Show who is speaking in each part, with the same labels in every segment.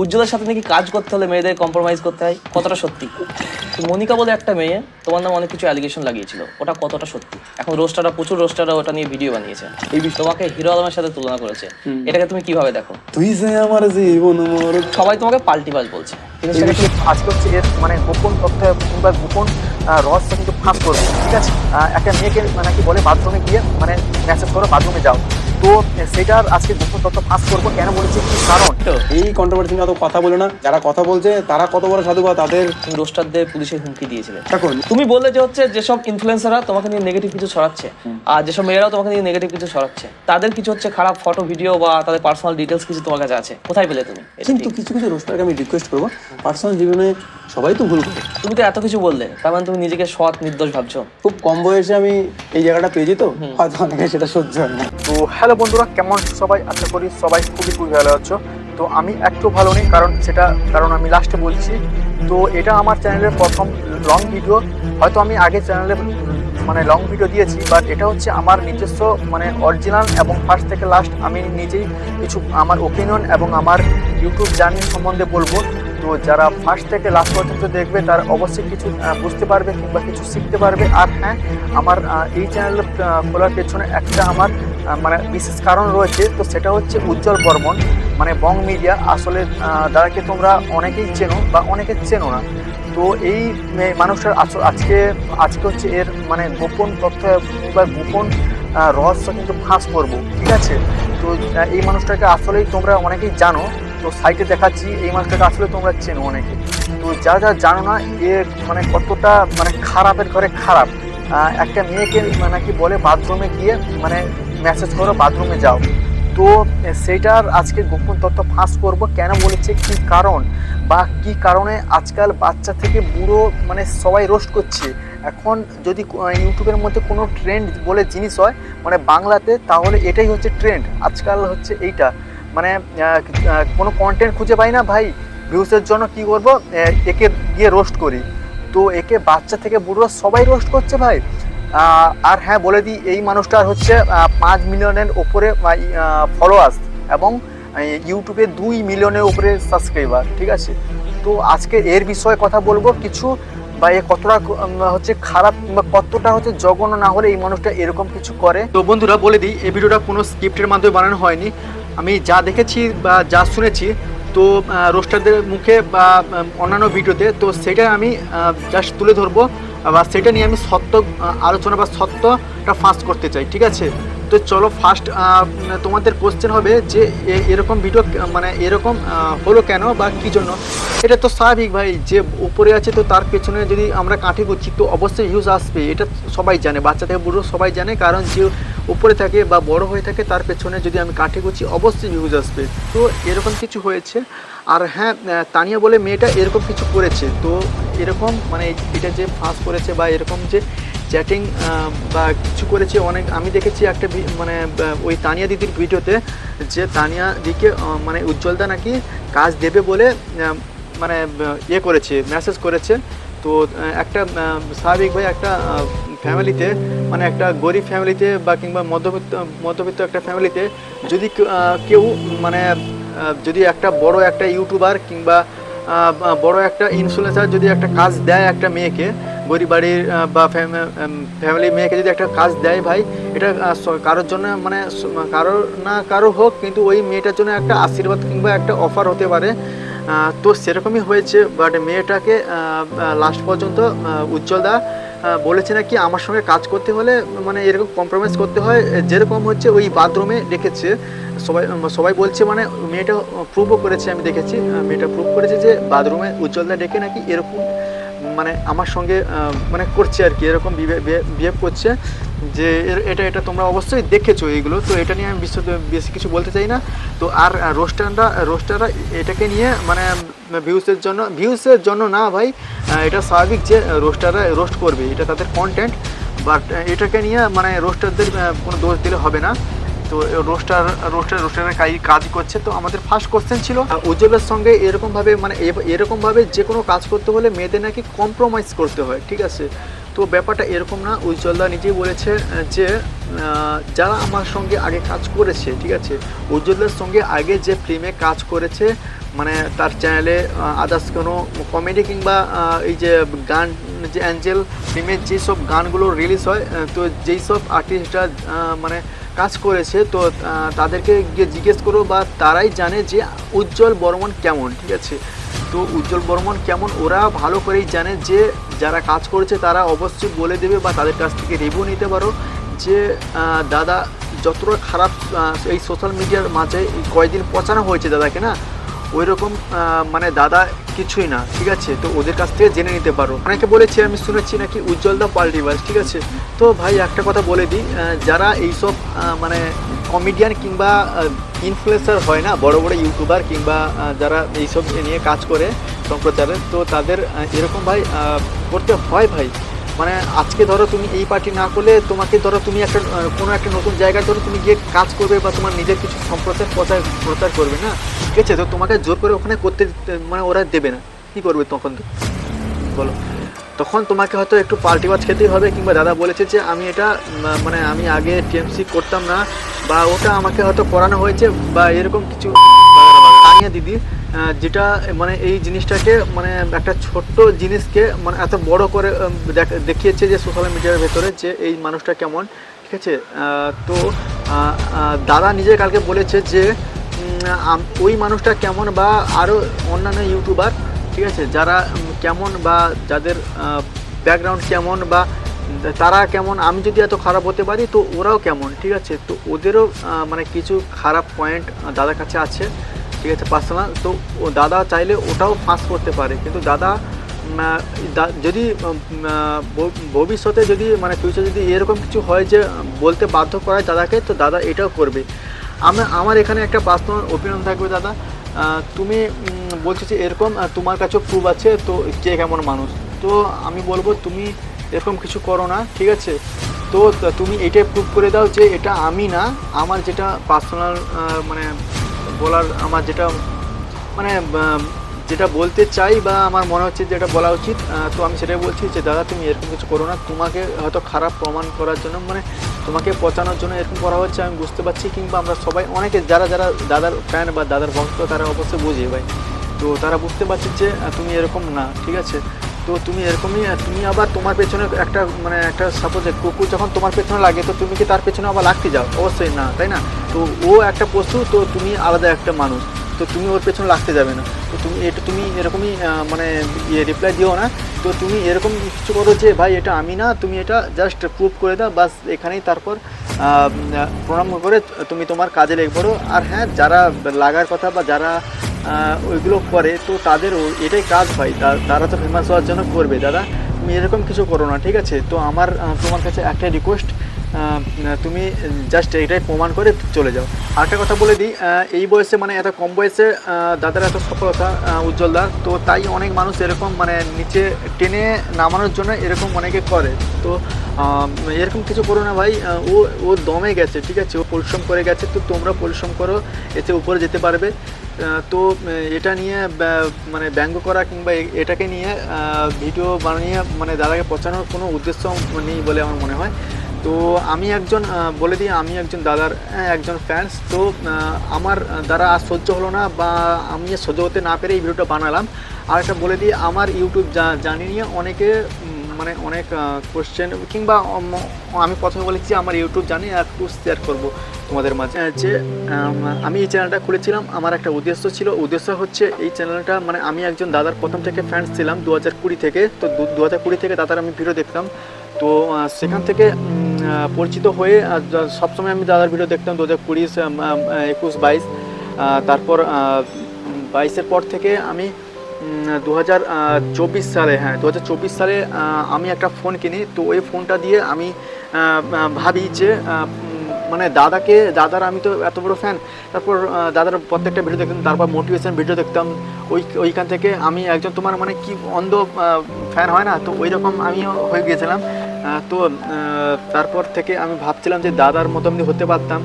Speaker 1: উজ্জ্বলের সাথে নাকি কাজ করতে হলে মেয়েদের কম্প্রোমাইজ করতে হয়, কতটা সত্যি? মনিকা বলে একটা মেয়ে তোমার নামে অনেক কিছু অ্যালিগেশন লাগিয়েছিল, ওটা কতটা সত্যি? এখন প্রচুর রোস্টাররা ওটা নিয়ে ভিডিও বানিয়েছে, এই তোমাকে হিরো আলমের সাথে তুলনা করেছে। এটাকে তুমি কিভাবে দেখো?
Speaker 2: তুই যে আমার জীবন মোর।
Speaker 1: সবাই তোমাকে পাল্টিবাজ বলছে।
Speaker 3: আজকে হচ্ছে এর মানে গোপন তথ্য কিংবা গোপন রহস্য কিন্তু ফাঁস করবো, ঠিক আছে? একটা মেয়েকে নাকি বলে বাথরুমে গিয়ে মানে মেসেজ করো বাথরুমে যাও, তো সেটার আজকে গোপন তথ্য ফাঁস করবো। কেন বলেছি, কি কারণ?
Speaker 2: এই কন্ট্রোভার্সি নিয়ে অত কথা বলে না, যারা কথা বলছে তারা কত বড় সাধু বা তাদের
Speaker 1: তুমি রোস্টারদের পুলিশে হুমকি দিয়েছিলে।
Speaker 2: এখন
Speaker 1: তুমি বললে যে হচ্ছে যেসব ইনফ্লুয়েন্সাররা তোমাকে নিয়ে নেগেটিভ কিছু ছড়াচ্ছে, আর যেসব মেয়েরাও তোমাকে নিয়ে নেগেটিভ কিছু ছড়াচ্ছে, তাদের কিছু হচ্ছে খারাপ ফটো ভিডিও বা তাদের পার্সোনাল ডিটেলস কিছু তোমার কাছে আছে, কোথায় পেলে তুমি?
Speaker 2: কিন্তু কিছু কিছু রোস্টারকে আমি রিকোয়েস্ট করবো, পার্সোনাল জীবনে সবাই তো ভুল করে।
Speaker 1: তুমি তো এত কিছু বললে, তার মানে তুমি নিজেকে সৎ নির্দোষ ভাবছো।
Speaker 2: খুব কম বয়সে আমি এই জায়গাটা পেয়েছি, তো হয়তো অনেকে সেটা সহ্য হয় না।
Speaker 3: তো হ্যালো বন্ধুরা, কেমন সবাই? আশা করি সবাই খুবই ভালো আছো। তো আমি একটু ভালো নেই, কারণ আমি লাস্টে বলছি। তো এটা আমার চ্যানেলের প্রথম লং ভিডিও। হয়তো আমি আগে চ্যানেলে মানে লং ভিডিও দিয়েছি, বাট এটা হচ্ছে আমার নিজস্ব মানে অরিজিনাল এবং ফার্স্ট থেকে লাস্ট আমি নিজেই কিছু আমার ওপিনিয়ন এবং আমার ইউটিউব জার্নি সম্বন্ধে বলবো। তো যারা ফার্স্ট থেকে লাস্ট পর্যন্ত দেখবে তারা অবশ্যই কিছু বুঝতে পারবে কিংবা কিছু শিখতে পারবে। আর হ্যাঁ, আমার এই চ্যানেল খোলার পেছনে একটা আমার মানে বিশেষ কারণ রয়েছে। তো সেটা হচ্ছে উজ্জ্বল বর্মন, মানে বং মিডিয়া। আসলে যারাকে তোমরা অনেকেই চেনো বা অনেকে চেনো না। তো এই মানুষটার আজকে হচ্ছে এর মানে গোপন তথ্য বা গোপন রহস্য কিন্তু ফাঁস করবো, ঠিক আছে? তো এই মানুষটাকে আসলেই তোমরা অনেকেই জানো, তো সাইটে দেখাচ্ছি। এই মানুষটাকে আসলে তোমরা চেনো অনেকে। তো যারা জানো না, এ মানে কতটা মানে খারাপের ঘরে খারাপ। একটা মেয়েকে নাকি বলে বাথরুমে গিয়ে মানে মেসেজ করো বাথরুমে যাও, তো সেইটার আজকে গোপন তথ্য ফাঁস করব। কেন বলেছে, কি কারণ বা কি কারণে আজকাল বাচ্চা থেকে বুড়ো মানে সবাই রোস্ট করছে। এখন যদি ইউটিউবের মধ্যে কোনো ট্রেন্ড বলে জিনিস হয় মানে বাংলাতে, তাহলে এটাই হচ্ছে ট্রেন্ড আজকাল হচ্ছে এইটা। মানে কোনো কন্টেন্ট খুঁজে পাই না ভাই, ভিউসের জন্য কি করব, একে গিয়ে রোস্ট করি। তো একে বাচ্চা থেকে বুড়ো সবাই রোস্ট করছে ভাই। আর হ্যাঁ বলে দিই, এই মানুষটার হচ্ছে 5 মিলিয়নের ওপরে ফলোয়ার্স এবং ইউটিউবে 2 মিলিয়নের উপরে সাবস্ক্রাইবার, ঠিক আছে? তো আজকে এর বিষয়ে কথা বলবো কিছু, বা এ কতটা হচ্ছে খারাপ কিংবা কতটা হচ্ছে জঘন্য না হলে এই মানুষটা এরকম কিছু করে। তো বন্ধুরা বলে দিই, এই ভিডিওটা কোনো স্ক্রিপ্টের মাধ্যমে বানানো হয়নি। আমি যা দেখেছি বা যা শুনেছি, তো রোস্টারদের মুখে বা অন্যান্য ভিডিওতে, তো সেটা আমি জাস্ট তুলে ধরবো বা সেটা নিয়ে আমি সত্য আলোচনা বা সত্যটা ফাঁস করতে চাই, ঠিক আছে? তো চলো ফার্স্ট তোমাদের কোশ্চেন হবে যে এরকম ভিডিও মানে এরকম হলো কেন বা কী জন্য? এটা তো স্বাভাবিক ভাই, যে উপরে আছে তো তার পেছনে যদি আমরা কাঠি করছি তো অবশ্যই ভিউজ আসবে। এটা সবাই জানে, বাচ্চা থেকে বুড়ো সবাই জানে, কারণ যে উপরে থাকে বা বড় হয়ে থাকে তার পেছনে যদি আমি কাঠি করছি অবশ্যই ভিউজ আসবে। তো এরকম কিছু হয়েছে। আর হ্যাঁ, তানিয়া বলে মেয়েটা এরকম কিছু করেছে। তো এরকম মানে এটা যে ফাঁস করেছে বা এরকম যে চ্যাটিং বা কিছু করেছে অনেক, আমি দেখেছি একটা মানে ওই তানিয়া দিদির ভিডিওতে, যে তানিয়া দিকে মানে উজ্জ্বলদা নাকি কাজ দেবে বলে মানে ইয়ে করেছে, মেসেজ করেছে। তো একটা স্বাভাবিক ভাই একটা ফ্যামিলিতে মানে একটা গরিব ফ্যামিলিতে বা কিংবা মধ্যবিত্ত একটা ফ্যামিলিতে যদি কেউ মানে যদি একটা বড় একটা ইউটিউবার কিংবা বড় একটা ইনফ্লুয়েন্সার যদি একটা কাজ দেয় একটা মেয়েকে, গরিব বাড়ির বা ফ্যামিলি মেয়েকে যদি একটা কাজ দেয় ভাই, এটা কারোর জন্য মানে কারো হোক, কিন্তু ওই মেয়েটার জন্য একটা আশীর্বাদ কিংবা একটা অফার হতে পারে। তো সেরকমই হয়েছে। বাট মেয়েটাকে লাস্ট পর্যন্ত উজ্জ্বলদা বলেছে নাকি আমার সঙ্গে কাজ করতে হলে মানে এরকম কম্প্রোমাইজ করতে হয়, যেরকম হচ্ছে ওই বাথরুমে রেখেছে। সবাই বলছে, মানে মেয়েটা প্রুভও করেছে, আমি দেখেছি মেয়েটা প্রুভ করেছে যে বাথরুমে উজ্জ্বলদা ডেকে নাকি এরকম মানে আমার সঙ্গে মানে করছে আর কি, এরকম বিহেভ করছে। যে এটা তোমরা অবশ্যই দেখেছো এইগুলো। তো এটা নিয়ে আমি বেশি কিছু বলতে চাই না। তো আর রোস্টাররা এটাকে নিয়ে মানে ভিউসের জন্য না ভাই, এটা স্বাভাবিক যে রোস্টাররা রোস্ট করবে, এটা তাদের কন্টেন্ট। বাট এটাকে নিয়ে মানে রোস্টারদের কোনো দোষ দিলে হবে না। তো রোস্টারের কাজ করছে। তো আমাদের ফার্স্ট কোশ্চেন ছিল উজ্জ্বলের সঙ্গে এরকমভাবে মানে এরকমভাবে যে কোনো কাজ করতে হলে মেয়েদের নাকি কম্প্রোমাইজ করতে হয়, ঠিক আছে? তো তো ব্যাপারটা এরকম না, উজ্জ্বলদা নিজেই বলেছে যে যারা আমার সঙ্গে আগে কাজ করেছে, ঠিক আছে, উজ্জ্বলদার সঙ্গে আগে যে ফিল্মে কাজ করেছে, মানে তার চ্যানেলে আদার্স কোনো কমেডি কিংবা এই যে গান, যে অ্যাঞ্জেল ফিল্মের যেসব গানগুলো রিলিজ হয়, তো যেই সব আর্টিস্টরা মানে কাজ করেছে, তো তাদেরকে গিয়ে জিজ্ঞেস করো, বা তারাই জানে যে উজ্জ্বল বর্মন কেমন, ঠিক আছে। তো উজ্জ্বল বর্মন কেমন ওরা ভালো করেই জানে, যে যারা কাজ করেছে তারা অবশ্যই বলে দেবে, বা তাদের কাছ থেকে রিভিউ নিতে পারো যে দাদা যতটা খারাপ এই সোশ্যাল মিডিয়ার মাঝে কয়েকদিন পচানো হয়েছে দাদাকে না, ওই রকম মানে দাদা কিছুই না, ঠিক আছে। তো ওদের কাছ থেকে জেনে নিতে পারো। অনেকে বলেছে, আমি শুনেছি নাকি উজ্জ্বলদা পাল্টিবাজ, ঠিক আছে। তো ভাই একটা কথা বলে দিই, যারা এইসব মানে কমেডিয়ান কিংবা ইনফ্লুয়েন্সার হয় না, বড় বড় ইউটিউবার কিংবা যারা এইসব নিয়ে কাজ করে সম্প্রচারে, তো তাদের এরকম ভাই করতে হয় ভাই। মানে আজকে ধরো তুমি এই পার্টি না করলে, তোমাকে ধরো তুমি একটা কোনো একটা নতুন জায়গায় ধরো তুমি গিয়ে কাজ করবে, বা তোমার নিজের কিছু প্রচার করবে না, ঠিক আছে। তো তোমাকে জোর করে ওখানে করতে মানে ওরা দেবে না, কী করবে তখন? তো বলো, তখন তোমাকে হয়তো একটু পাল্টিবাজ খেতেই হবে, কিংবা দাদা বলেছে যে আমি এটা মানে আমি আগে টিএমসি করতাম না, বা ওটা আমাকে হয়তো করানো হয়েছে, বা এরকম কিছু তানিয়া দিদি যেটা মানে এই জিনিসটাকে মানে একটা ছোট্ট জিনিসকে মানে এত বড় করে দেখিয়েছে যে সোশ্যাল মিডিয়ার ভেতরে, যে এই মানুষটা কেমন, ঠিক আছে। তো দাদা নিজে কালকে বলেছে যে ওই মানুষটা কেমন, বা আরও অন্যান্য ইউটিউবার, ঠিক আছে, যারা কেমন বা যাদের ব্যাকগ্রাউন্ড কেমন বা তারা কেমন, আমি যদি এত খারাপ হতে পারি তো ওরাও কেমন, ঠিক আছে। তো ওদেরও মানে কিছু খারাপ পয়েন্ট দাদার কাছে আছে, ঠিক আছে, পার্সোনাল। তো ও দাদা চাইলে ওটাও ফাঁস করতে পারে, কিন্তু দাদা যদি ভবিষ্যতে যদি মানে ফিউচার যদি এরকম কিছু হয় যে বলতে বাধ্য করায় দাদাকে, তো দাদা এটাও করবে। আমার এখানে একটা পার্সোনাল ওপিনিয়ন থাকবে, দাদা তুমি বলছো যে এরকম তোমার কাছেও প্রুফ আছে, তো কে কেমন মানুষ, তো আমি বলবো তুমি এরকম কিছু করো না, ঠিক আছে। তো তুমি এটাই প্রুফ করে দাও যে এটা আমি না, আমার যেটা পার্সোনাল মানে বলার, আমার যেটা মানে যেটা বলতে চাই বা আমার মনে হচ্ছে যেটা বলা উচিত, তো আমি সেটাই বলছি যে দাদা তুমি এরকম কিছু করো না। তোমাকে হয়তো খারাপ প্রমাণ করার জন্য, মানে তোমাকে পচানোর জন্য এরকম করা হচ্ছে, আমি বুঝতে পারছি, কিংবা আমরা সবাই অনেকে যারা দাদার ফ্যান বা দাদার ভক্ত তারা অবশ্যই বুঝে ভাই। তো তারা বুঝতে পারছে যে তুমি এরকম না, ঠিক আছে। তো তুমি এরকমই, তুমি আবার তোমার পেছনে একটা মানে একটা সাপোজ কুকুর যখন তোমার পেছনে লাগে, তো তুমি কি তার পেছনে আবার লাগতে যাও? অবশ্যই না, তাই না? তো ও একটা পশু, তো তুমি আলাদা একটা মানুষ, তো তুমি ওর পেছনে লাগতে যাবে না। তো তুমি এরকমই মানে রিপ্লাই দিও না। তো তুমি এরকম কিছু করো যে ভাই এটা আমি না, তুমি এটা জাস্ট প্রুভ করে দাও, বাস এখানেই। তারপর প্রণাম করে তুমি তোমার কাজে লেগে পড়ো। আর হ্যাঁ, যারা লাগার কথা বা যারা ওইগুলো করে, তো তাদের এটাই কাজ ভাই, তারা তো ফেমাস হওয়ার জন্য করবে। দাদা তুমি এরকম কিছু করো না, ঠিক আছে। তো আমার তোমার কাছে একটা রিকোয়েস্ট, তুমি জাস্ট এটাই প্রমাণ করে চলে যাও। আরেকটা কথা বলে দিই, এই বয়সে মানে এত কম বয়সে দাদার এত সফলতা উজ্জ্বলদা, তো তাই অনেক মানুষ এরকম মানে নিচে টেনে নামানোর জন্য এরকম অনেকে করে। তো এরকম কিছু করো না ভাই, ও দমে গেছে, ঠিক আছে, ও পরিশ্রম করে গেছে। তো তোমরা পরিশ্রম করো, এতে উপরে যেতে পারবে। তো এটা নিয়ে মানে ব্যঙ্গ করা কিংবা এটাকে নিয়ে ভিডিও বানিয়ে মানে দাদাকে পচানোর কোনো উদ্দেশ্য নেই বলে আমার মনে হয়। তো আমি একজন বলে দিই, আমি একজন দাদার একজন ফ্যান্স। তো আমার দ্বারা আর সহ্য হলো না, বা আমি সহ্য হতে না পেরে এই ভিডিওটা বানালাম। আর একটা বলে দিই, আমার ইউটিউব জানি নিয়ে অনেকে মানে অনেক কোশ্চেন, কিংবা আমি প্রথমে বলেছি আমার ইউটিউব জানি একটু শেয়ার করব তোমাদের মাঝে, যে আমি এই চ্যানেলটা খুলেছিলাম আমার একটা উদ্দেশ্য হচ্ছে এই চ্যানেলটা মানে আমি একজন দাদার প্রথম থেকে ফ্যান্স ছিলাম 2020 থেকে। তো 2020 থেকে দাদার আমি ভিডিও দেখতাম। তো সেখান থেকে পরিচিত হয়ে সবসময় আমি দাদার ভিডিও দেখতাম 2020, 21, 22, তারপর 22-এর পর থেকে আমি 2024 সালে, হ্যাঁ 2024 সালে আমি একটা ফোন কিনি। তো ওই ফোনটা দিয়ে আমি ভাবি যে মানে দাদার আমি তো এত বড় ফ্যান। তারপর দাদার প্রত্যেকটা ভিডিও দেখতাম, তারপর মোটিভেশন ভিডিও দেখতাম। ওইখান থেকে আমি একজন তোমার মানে কি অন্ধ ফ্যান হয় না, তো ওই রকম আমিও হয়ে গিয়েছিলাম। তো তারপর থেকে আমি ভাবছিলাম যে দাদার মতো আমি হতে পারতাম।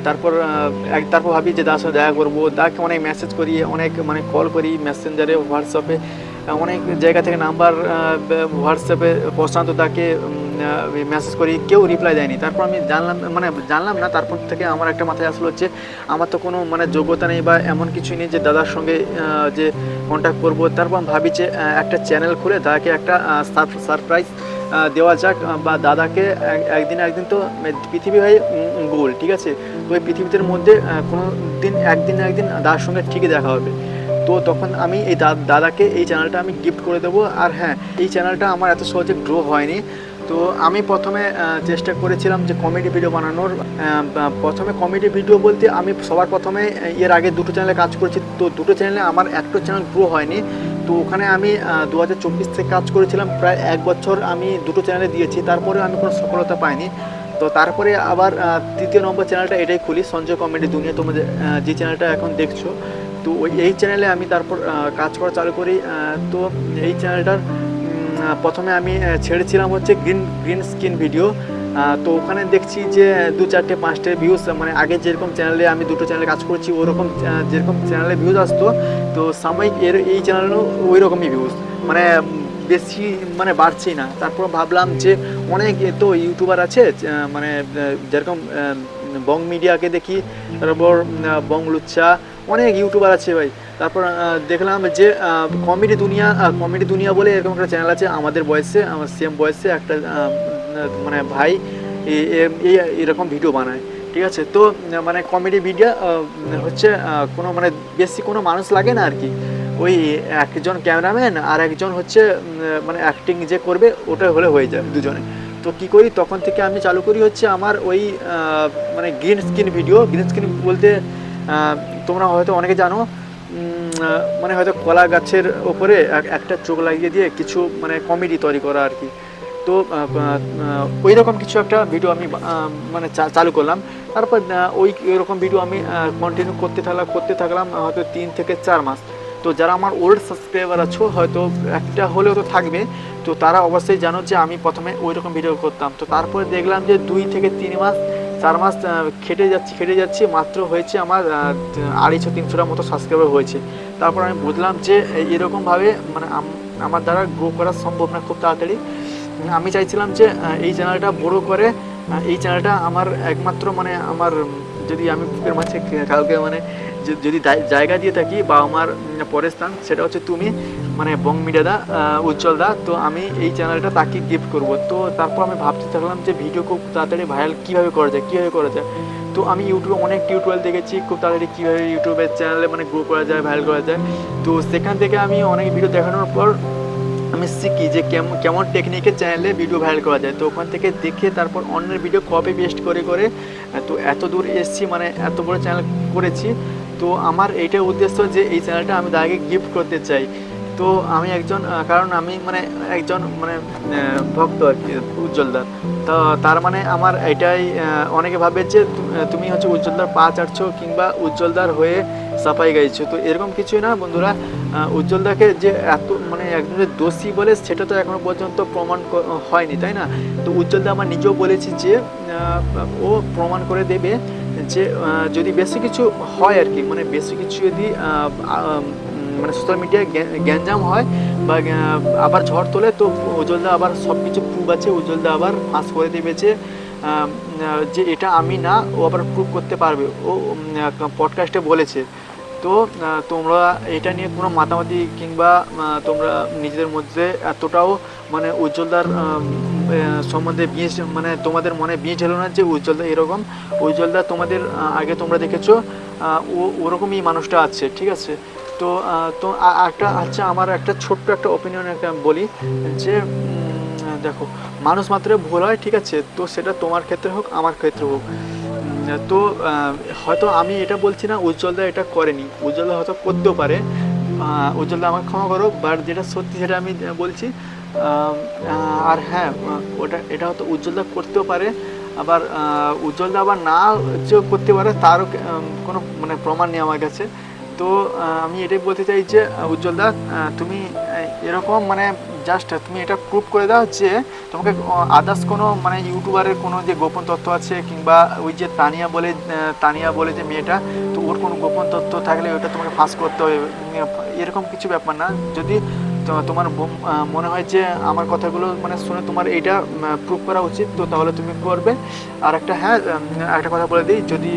Speaker 3: তারপর ভাবি যে দাদার সাথে দেখা করবো, দাদাকে অনেক মেসেজ করি, অনেক মানে কল করি মেসেঞ্জারে, হোয়াটসঅ্যাপে। অনেক জায়গা থেকে নাম্বার হোয়াটসঅ্যাপে প্রশান্ত দাকে মেসেজ করি, কেউ রিপ্লাই দেয়নি। তারপর আমি জানলাম না, তারপর থেকে আমার একটা মাথায় আসলো যে আমার তো কোনো মানে যোগ্যতা নেই বা এমন কিছু নেই যে দাদার সঙ্গে যে কন্ট্যাক্ট করবো। তারপর আমি ভাবি যে একটা চ্যানেল খুলে দাদাকে একটা সারপ্রাইজ দেওয়া যাক, বা দাদাকে একদিন তো পৃথিবী হয় গোল, ঠিক আছে? তো এই পৃথিবীর মধ্যে কোনো দিন একদিন দাদার সঙ্গে ঠিকই দেখা হবে। তো তখন আমি এই দাদাকে এই চ্যানেলটা আমি গিফট করে দেবো। আর হ্যাঁ, এই চ্যানেলটা আমার এত সহজে গ্রো হয়নি। তো আমি প্রথমে চেষ্টা করেছিলাম যে কমেডি ভিডিও বানানোর। প্রথমে কমেডি ভিডিও বলতে আমি সবার প্রথমে এর আগে দুটো চ্যানেলে কাজ করেছি, তো দুটো চ্যানেলে আমার একটা চ্যানেল গ্রো হয়নি। তো ওখানে আমি 2024 থেকে কাজ করেছিলাম, প্রায় 1 বছর আমি দুটো চ্যানেলে দিয়েছি, তারপরে আমি কোনো সফলতা পাইনি। তো তারপরে আবার তৃতীয় নম্বর চ্যানেলটা এটাই খুলি, সঞ্জয় কমেডি দুনিয়া, তোমাদের যে চ্যানেলটা এখন দেখছো। তো এই চ্যানেলে আমি তারপর কাজ করা চালু করি। তো এই চ্যানেলটার প্রথমে আমি ছেড়েছিলাম হচ্ছে গ্রিন স্ক্রিন ভিডিও। তো ওখানে দেখছি যে 2, 4, 5টে ভিউজ, মানে আগে যেরকম চ্যানেলে আমি দুটো চ্যানেলে কাজ করছি ওরকম যেরকম চ্যানেলে ভিউজ আসতো, তো সাময়িক এই চ্যানেলেও ওই রকমই ভিউজ, মানে বেশি মানে বাড়ছেই না। তারপর ভাবলাম যে অনেক তো ইউটিউবার আছে, মানে যেরকম বং মিডিয়াকে দেখি, তারপর বং লুচ্চা, অনেক ইউটিউবার আছে ভাই। তারপর দেখলাম যে কমেডি দুনিয়া বলে এরকম একটা চ্যানেল আছে আমাদের বয়সে, আমার সেম বয়সে একটা মানে ভাই এরকম ভিডিও বানায়, ঠিক আছে? তো মানে কমেডি ভিডিও হচ্ছে কোনো মানে বেশি কোনো মানুষ লাগে না আর কি, ওই একজন ক্যামেরাম্যান আর একজন হচ্ছে মানে অ্যাক্টিং যে করবে ওটা হলে হয়ে যায় দুজনে। তো কী করি, তখন থেকে আমি চালু করি হচ্ছে আমার ওই মানে green screen video. Green screen বলতে তোমরা হয়তো অনেকে জানো, মানে হয়তো কলা গাছের ওপরে একটা চোখ লাগিয়ে দিয়ে কিছু মানে কমেডি তৈরি করা আর কি। তো ওই রকম কিছু একটা ভিডিও আমি মানে চালু করলাম। তারপর ওই রকম ভিডিও আমি কন্টিনিউ করতে থাকলাম হয়তো 3 থেকে 4 মাস। তো যারা আমার ওল্ড সাবস্ক্রাইবার আছো হয়তো একটা হলেও তো থাকবে, তো তারা অবশ্যই জানো যে আমি প্রথমে ওই রকম ভিডিও করতাম। তো তারপরে দেখলাম যে 2 থেকে 3 মাস 4 মাস খেটে যাচ্ছি, মাত্র হয়েছে আমার 250-300টার মতো সাবস্ক্রাইবার হয়েছে। তারপর আমি বুঝলাম যে এরকমভাবে মানে আমার দ্বারা গ্রো করা সম্ভব না খুব তাড়াতাড়ি। আমি চাইছিলাম যে এই চ্যানেলটা বড় করে, এই চ্যানেলটা আমার একমাত্র মানে আমার যদি আমি বুকের মাঝে কাউকে মানে যদি জায়গা দিয়ে থাকি বা আমার পরের স্থান, সেটা হচ্ছে তুমি, মানে বং মিডিয়া দা, উজ্জ্বল দা। তো আমি এই চ্যানেলটা তাকে গিফট করব। তো তারপর আমি ভাবতে থাকলাম যে ভিডিও খুব তাড়াতাড়ি ভাইরাল কীভাবে করা যায়। তো আমি ইউটিউবে অনেক টিউটোরিয়াল দেখেছি খুব তাড়াতাড়ি কীভাবে ইউটিউবের চ্যানেলে মানে গ্রো করা যায়, ভাইরাল করা যায়। তো সেখান থেকে আমি অনেক ভিডিও দেখানোর পর আমি শিখি যে কেমন টেকনিকের চ্যানেলে ভিডিও ভাইরাল করা যায়। তো ওখান থেকে দেখে তারপর অন্যের ভিডিও কপি পেস্ট করে তো এত দূর এসেছি, মানে এত বড় চ্যানেল করেছি। তো আমার এইটাই উদ্দেশ্য যে এই চ্যানেলটা আমি তাকে গিফট করতে চাই। তো আমি একজন কারণ আমি মানে একজন মানে ভক্ত আর কি উজ্জ্বলদার। তো তার মানে আমার এটাই অনেকে ভাবে যে তুমি হচ্ছে উজ্জ্বলদার পা চাটছো কিংবা উজ্জ্বলদার হয়ে সাফাই গাইছো। তো এরকম কিছুই না বন্ধুরা। উজ্জ্বলদাকে যে এত মানে একজন যে দোষী বলে সেটা তো এখনো পর্যন্ত প্রমাণ হয়নি, তাই না? তো উজ্জ্বলদা আমার নিজেও বলেছি যে ও প্রমাণ করে দেবে যে যদি বেশি কিছু হয় আর কি, মানে বেশি কিছু যদি মানে সোশ্যাল মিডিয়ায় গ্যাঞ্জাম হয় বা আবার ঝড় তোলে, তো উজ্জ্বলদা আবার সব কিছু প্রুভ আছে। উজ্জ্বলদা আবার ফাঁস করে দেবে যে এটা আমি না, ও আবার প্রুভ করতে পারবে, ও পডকাস্টে বলেছে। তো তোমরা এটা নিয়ে কোনো মাতামাতি কিংবা তোমরা নিজেদের মধ্যে এতটাও মানে উজ্জ্বলদার সম্বন্ধে মানে তোমাদের মনে বীজ হলো না যে উজ্জ্বলদা এরকম। উজ্জ্বলদা তোমাদের আগে তোমরা দেখেছো ওরকমই মানুষটা আছে, ঠিক আছে? তো তো একটা আচ্ছা, আমার একটা ছোট্ট একটা ওপিনিয়ন একটা বলি যে দেখো, মানুষ মাত্র ভুল হয়, ঠিক আছে? তো সেটা তোমার ক্ষেত্রে হোক আমার ক্ষেত্রে হোক। তো হয়তো আমি এটা বলছি না উজ্জ্বলদা এটা করেনি, উজ্জ্বলদা হয়তো করতেও পারে। উজ্জ্বলদা আমাকে ক্ষমা করো, বাট যেটা সত্যি সেটা আমি বলছি। আর হ্যাঁ, এটা হয়তো উজ্জ্বলদা করতেও পারে, আবার উজ্জ্বলদা আবার না যে করতে পারে তারও কোনো মানে প্রমাণ নেই আমার কাছে। তো আমি এটাই বলতে চাই যে উজ্জ্বলদা তুমি এরকম মানে জাস্ট তুমি এটা প্রুভ করে দাও যে তোমাকে আদার্স কোনো মানে ইউটিউবারের কোনো যে গোপন তথ্য আছে কিংবা ওই যে তানিয়া বলে যে মেয়েটা, তো ওর কোনো গোপন তথ্য থাকলে ওটা তোমাকে ফাঁস করতে হবে, এরকম কিছু ব্যাপার না। যদি তো তোমার মনে হয় যে আমার কথাগুলো মানে শুনে তোমার এইটা প্রুভ করা উচিত, তো তাহলে তুমি করবে। আর একটা হ্যাঁ একটা কথা বলে দিই, যদি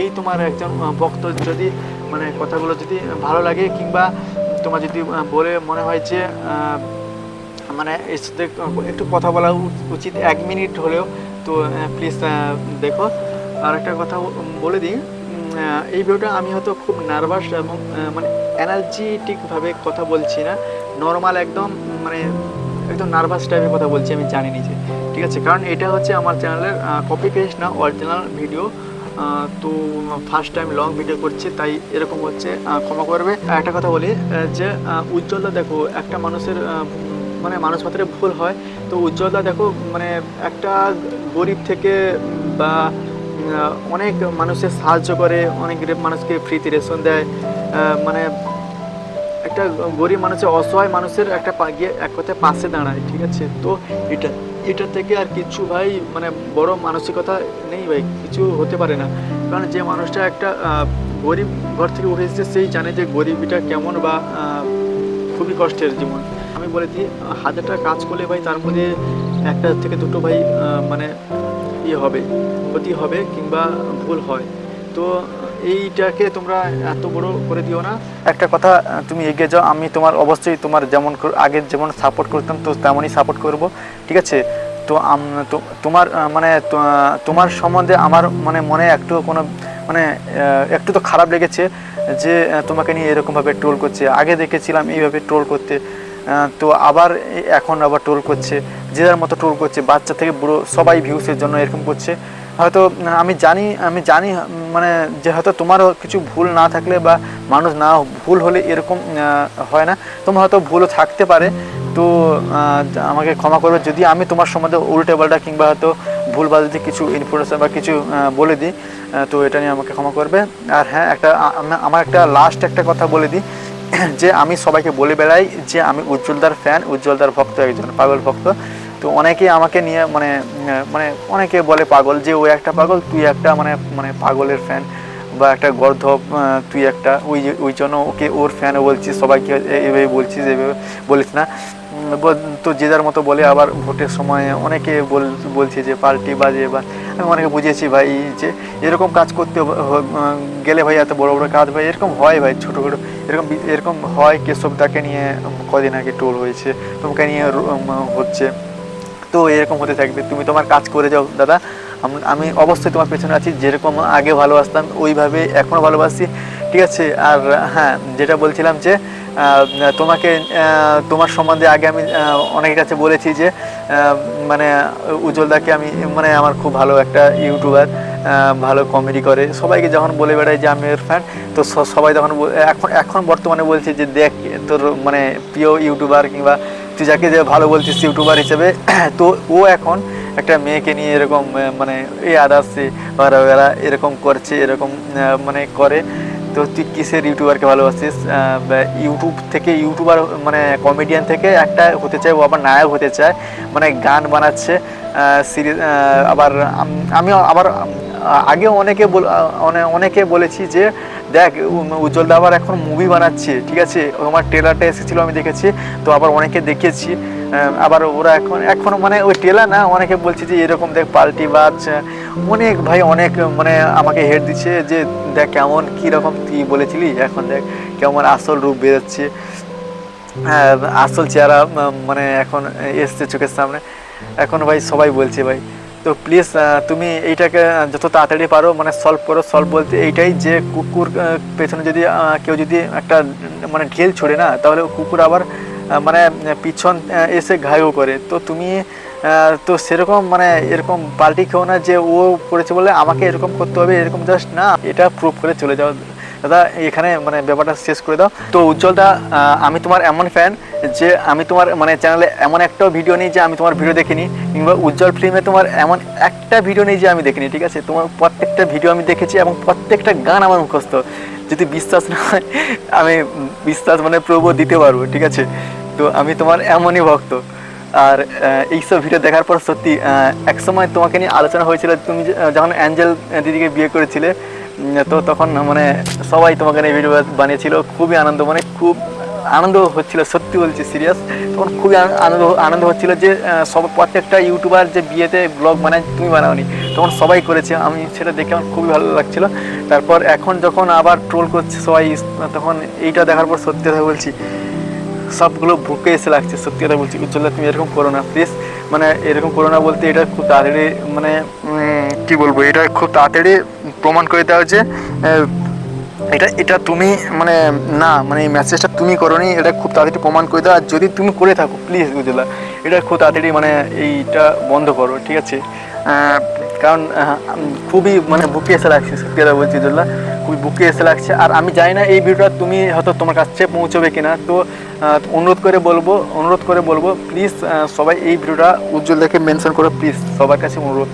Speaker 3: এই তোমার একজন ভক্ত যদি মানে কথাগুলো যদি ভালো লাগে কিংবা তোমার যদি বলে মনে হয় যে মানে এর সাথে একটু কথা বলা উচিত 1 মিনিট হলেও, তো প্লিজ দেখো। আর একটা কথা বলে দিই, এই ভিডিওটা আমি হয়তো খুব নার্ভাস এবং মানে এনার্জেটিকভাবে কথা বলছি না, নর্মাল একদম মানে একদম নার্ভাস টাইপের কথা বলছি, আমি জানি নিজে, ঠিক আছে? কারণ এটা হচ্ছে আমার চ্যানেলের কপি পেস্ট না, অরিজিনাল ভিডিও। তো ফার্স্ট টাইম লং ভিডিও করছি, তাই এরকম হচ্ছে, ক্ষমা করবে। একটা কথা বলি যে উজ্জ্বলদা দেখো, একটা মানুষের মানে মানুষ মাত্র ভুল হয়, তো উজ্জ্বলদা দেখো মানে একটা গরিব থেকে বা অনেক মানুষের সাহায্য করে, অনেক মানুষকে ফ্রিতে রেশন দেয়, মানে একটা গরিব মানুষের অসহায় মানুষের একটা গিয়ে এক কথায় পাশে দাঁড়ায়, ঠিক আছে? তো এটা থেকে আর কিছু ভাই মানে বড় মানসিকতা নেই ভাই, কিছু হতে পারে না। কারণ যে মানুষটা একটা গরিব ঘর থেকে উঠে এসেছে, সেই জানে যে গরিবিটা কেমন বা খুবই কষ্টের জীবন। আমি বলে দিই, 1000টা কাজ করলে ভাই তার মধ্যে 1টা থেকে 2টো ভাই মানে ইয়ে হবে, ক্ষতি হবে কিংবা ভুল হয়। তো এইটাকে তোমরা এত বড় করে দিও না। একটা কথা, তুমি এগিয়ে যাও, আমি তোমার অবশ্যই তোমার যেমন আগে যেমন সাপোর্ট করতাম তো তেমনই সাপোর্ট করব, ঠিক আছে? তো তোমার মানে তোমার সম্বন্ধে আমার মানে মনে একটু কোনো মানে একটু তো খারাপ লেগেছে যে তোমাকে নিয়ে এরকমভাবে ট্রোল করছে। আগে দেখেছিলাম এইভাবে ট্রোল করতে, তো আবার এখন আবার ট্রোল করছে, যে যার মতো ট্রোল করছে, বাচ্চা থেকে বুড়ো সবাই ভিউসের জন্য এরকম করছে। হয়তো আমি জানি মানে যে হয়তো তোমারও কিছু ভুল না থাকলে বা মানুষ না ভুল হলে এরকম হয় না, তোমার হয়তো ভুলও থাকতে পারে। তো আমাকে ক্ষমা করবে যদি আমি তোমার সম্বন্ধে উল্টে পাল্টা কিংবা হয়তো ভুলভাল যদি কিছু ইনফরমেশন বা কিছু বলে দিই, তো এটা নিয়ে আমাকে ক্ষমা করবে। আর হ্যাঁ, আমার একটা লাস্ট একটা কথা বলে দিই যে আমি সবাইকে বলে বেড়াই যে আমি উজ্জ্বলদার ফ্যান, উজ্জ্বলদার ভক্ত, একজন পাগল ভক্ত। তো অনেকেই আমাকে নিয়ে মানে মানে অনেকে বলে পাগল, যে ও একটা পাগল, তুই একটা মানে পাগলের ফ্যান বা একটা গর্ধব, তুই একটা ওই জন্য ওকে ওর ফ্যানও বলছিস, সবাইকে এভাবে বলছিস, এভাবে বলিস না। তো যে যার মতো বলে। আবার ভোটের সময় অনেকে বলছে যে পাল্টি বাজে, বা আমি অনেকে বুঝিয়েছি ভাই যে এরকম কাজ করতে গেলে ভাই এত বড় বড় কাজ ভাই এরকম হয় ভাই, ছোটো ছোটো এরকম হয়। কেশবদাকে নিয়ে কদিন আগে টোল হয়েছে, তোমাকে নিয়ে হচ্ছে, তো এরকম হতে থাকবে। তুমি তোমার কাজ করে যাও দাদা, আমি অবশ্যই তোমার পেছনে আছি, যেরকম আগে ভালোবাসতাম ওইভাবে এখনও ভালোবাসি, ঠিক আছে? আর হ্যাঁ, যেটা বলছিলাম যে তোমাকে তোমার সম্বন্ধে আগে আমি অনেকের কাছে বলেছি যে মানে উজ্জ্বলদাকে আমি মানে আমার খুব ভালো একটা ইউটিউবার, ভালো কমেডি করে, সবাইকে যখন বলে বেড়াই যে আমি এর ফ্যান, তো সবাই তখন এখন বর্তমানে বলছে যে দেখ তোর মানে প্রিয় ইউটিউবার কিংবা তুই যাকে যে ভালো বলছিস ইউটিউবার হিসেবে, তো ও এখন একটা মেয়েকে নিয়ে এরকম মানে এই আদার্সে ওরা এরকম করছে, এরকম মানে করে। তো তুই কিসের ইউটিউবারকে ভালোবাসিস? ইউটিউব থেকে ইউটিউবার মানে কমেডিয়ান থেকে একটা হতে চায়, ও আবার নায়ক হতে চায়, মানে গান বানাচ্ছে সিরিজ। আবার আমিও আবার আগেও অনেকে বলেছি যে দেখ উজ্জ্বলদা আবার এখন মুভি বানাচ্ছে, ঠিক আছে? আমার ট্রেলারটা এসেছিলো, আমি দেখেছি, তো আবার অনেকে দেখিয়েছি। আবার ওরা এখন মানে ওই ট্রেলার না, অনেকে বলছে যে এরকম দেখ পাল্টি বাজ, অনেক ভাই অনেক মানে আমাকে হেড দিচ্ছে যে দেখ কেমন কীরকম তুই বলেছিলি, এখন দেখ কেমন আসল রূপ বেরোচ্ছে, আসল চেহারা মানে এখন এসছে চোখের সামনে। এখন ভাই সবাই বলছে ভাই, তো প্লিজ তুমি এইটাকে যত তাড়াতাড়ি পারো মানে সলভ করো। সলভ বলতে এইটাই যে কুকুর পেছনে যদি কেউ যদি একটা মানে ঢিল ছোড়ে না, তাহলে কুকুর আবার মানে পিছন এসে ঘায়ও করে। তো তুমি তো সেরকম মানে এরকম পাল্টি খেও না যে ও করেছে বলে আমাকে এরকম করতে হবে, এরকম জাস্ট না, এটা প্রুভ করে চলে যাও দাদা, এখানে মানে ব্যাপারটা শেষ করে দাও। তো উজ্জ্বলদা, আমি তোমার এমন ফ্যান যে আমি তোমার মানে চ্যানেলে এমন একটাও ভিডিও নেই যে আমি তোমার ভিডিও দেখিনি, কিংবা উজ্জ্বল ফিল্মে তোমার এমন একটা ভিডিও নেই যে আমি দেখিনি, ঠিক আছে? তোমার প্রত্যেকটা ভিডিও আমি দেখেছি এবং প্রত্যেকটা গান আমার মুখস্থ। যদি বিশ্বাস না হয়, আমি বিশ্বাস মানে প্রভু দিতে পারবো, ঠিক আছে? তো আমি তোমার এমনই ভক্ত। আর এইসব ভিডিও দেখার পর সত্যি একসময় তোমাকে নিয়ে আলোচনা হয়েছিল, তুমি যখন অ্যাঞ্জেল দিদিকে বিয়ে করেছিলে, তো তখন মানে সবাই তোমাকে নিয়ে ভিডিও বানিয়েছিল, খুবই আনন্দ, মানে খুব আনন্দ হচ্ছিল, সত্যি বলছি সিরিয়াস। তখন খুবই আনন্দ হচ্ছিল যে সব প্রত্যেকটা ইউটিউবার যে বিয়েতে ব্লগ বানায় তুমি বানাওনি, তখন সবাই করেছে, আমি সেটা দেখে আমার খুবই ভালো লাগছিল। তারপর এখন যখন আবার ট্রোল করছে সবাই, তখন এইটা দেখার পর সত্যি কথা বলছি সবগুলো বুকে এসে লাগছে, সত্যি কথা বলছি। উজ্জ্বলদা তুমি এরকম করো না প্লিজ, মানে এরকম করো না বলতে এটা খুব তাড়াতাড়ি মানে কি বলবো, এটা খুব তাড়াতাড়ি প্রমাণ করে দেওয়া যে এটা তুমি মানে না, মানে এই মেসেজটা তুমি করোনি, এটা খুব তাড়াতাড়ি প্রমাণ করে দাও। আর যদি তুমি করে থাকো প্লিজ উজ্জ্বলা, এটা খুব তাড়াতাড়ি মানে এইটা বন্ধ করো, ঠিক আছে? কারণ খুবই মানে বুকে এসে লাগছে, সত্যি কথা বলছি উজ্জ্বলা, খুবই বুকে এসে লাগছে। আর আমি জানি না এই ভিডিওটা তুমি হয়তো তোমার কাছে পৌঁছবে কিনা, তো অনুরোধ করে বলবো প্লিজ সবাই এই ভিডিওটা উজ্জ্বলদাকে মেনশন করো প্লিজ, সবার কাছে অনুরোধ।